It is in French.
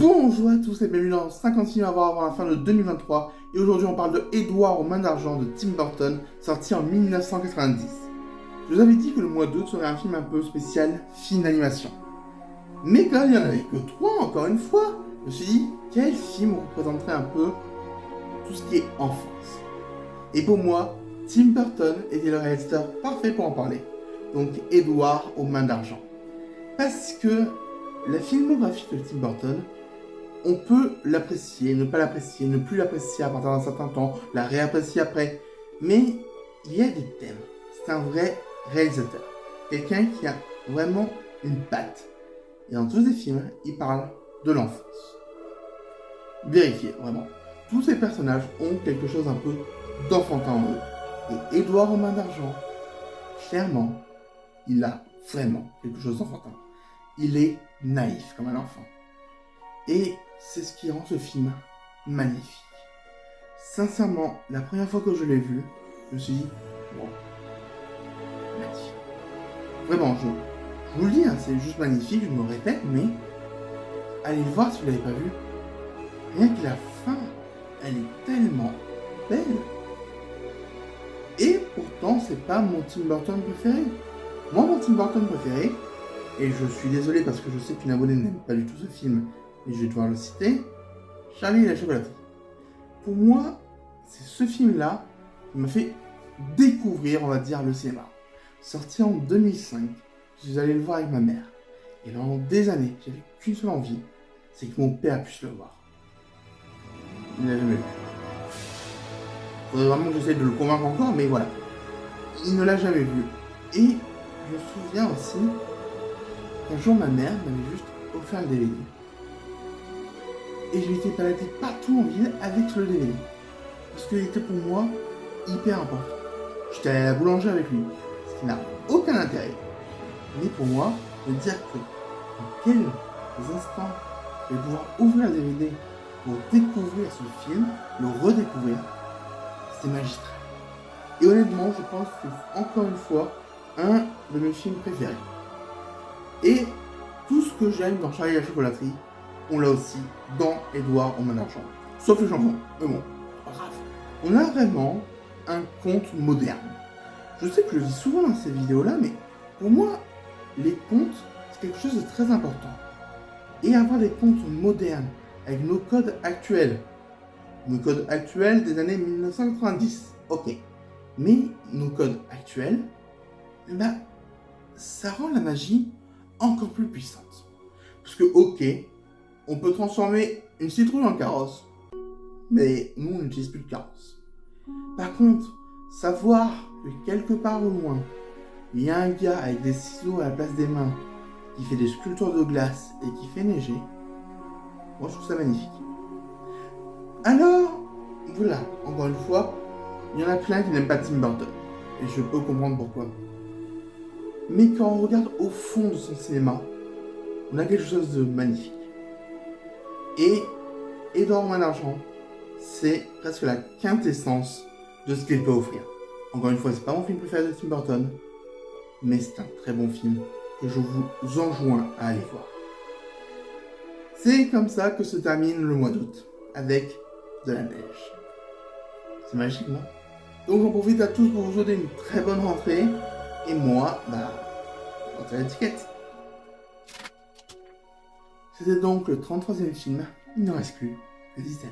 Bonjour à tous et bienvenue dans 50 films à voir avant la fin de 2023. Et aujourd'hui on parle de Édouard aux mains d'argent de Tim Burton, sorti en 1990. Je vous avais dit que le mois d'août serait un film un peu spécial, film d'animation. Mais quand il n'y en avait que 3 encore une fois, je me suis dit quel film représenterait un peu tout ce qui est enfance. Et pour moi, Tim Burton était le réalisateur parfait pour en parler. Donc Édouard aux mains d'argent. Parce que la filmographie de Tim Burton, on peut l'apprécier, ne pas l'apprécier, ne plus l'apprécier à partir d'un certain temps, la réapprécier après. Mais il y a des thèmes. C'est un vrai réalisateur. Quelqu'un qui a vraiment une patte. Et dans tous ses films, il parle de l'enfance. Vérifiez, vraiment. Tous ces personnages ont quelque chose un peu d'enfantin en eux. Et Édouard aux mains d'argent, clairement, il a vraiment quelque chose d'enfantin. Il est naïf comme un enfant. Et c'est ce qui rend ce film magnifique. Sincèrement, la première fois que je l'ai vu, je me suis dit, wow, magnifique. Vraiment, je vous le dis, hein, c'est juste magnifique, je me répète, mais allez le voir si vous ne l'avez pas vu. Rien que la fin, elle est tellement belle. Et pourtant, c'est pas mon Tim Burton préféré. Moi, mon Tim Burton préféré, et je suis désolé parce que je sais qu'une abonnée n'aime pas du tout ce film, mais je vais devoir le citer, Charlie et la chocolaterie. Pour moi, c'est ce film-là qui m'a fait découvrir, on va dire, le cinéma. Sorti en 2005, je suis allé le voir avec ma mère. Et pendant des années, j'avais qu'une seule envie, c'est que mon père puisse le voir. Il ne l'a jamais vu. Il faudrait vraiment que j'essaie de le convaincre encore, mais voilà. Il ne l'a jamais vu. Et je me souviens aussi qu'un jour, ma mère m'avait juste offert le DVD. Et je m'étais baladé partout en ville avec le DVD. Parce qu'il était pour moi hyper important. J'étais allé à la boulangerie avec lui, ce qui n'a aucun intérêt. Mais pour moi, de dire que dans quels instants je vais pouvoir ouvrir le DVD pour découvrir ce film, le redécouvrir, c'est magistral. Et honnêtement, je pense que c'est encore une fois un de mes films préférés. Et tout ce que j'aime dans Charlie et la chocolaterie, on l'a aussi dans Édouard aux mains d'argent. Sauf les chansons, mais bon, pas grave. On a vraiment un conte moderne. Je sais que je le dis souvent dans ces vidéos-là, mais pour moi, les contes, c'est quelque chose de très important. Et avoir des contes modernes, avec nos codes actuels des années 1990, ok. Mais nos codes actuels, bah, ça rend la magie encore plus puissante. Parce que, ok, on peut transformer une citrouille en carrosse, mais nous, on n'utilise plus de carrosse. Par contre, savoir que quelque part au loin, il y a un gars avec des ciseaux à la place des mains, qui fait des sculptures de glace et qui fait neiger, moi je trouve ça magnifique. Alors, voilà, encore une fois, il y en a plein qui n'aiment pas Tim Burton, et je peux comprendre pourquoi. Mais quand on regarde au fond de son cinéma, on a quelque chose de magnifique. Et Édouard aux mains d'argent, c'est presque la quintessence de ce qu'il peut offrir. Encore une fois, c'est pas mon film préféré de Tim Burton, mais c'est un très bon film que je vous enjoins à aller voir. C'est comme ça que se termine le mois d'août, avec de la neige. C'est magique, non? Donc j'en profite à tous pour vous souhaiter une très bonne rentrée, et moi, on tire l'étiquette. C'était donc le 33e film, il n'en reste plus que 17.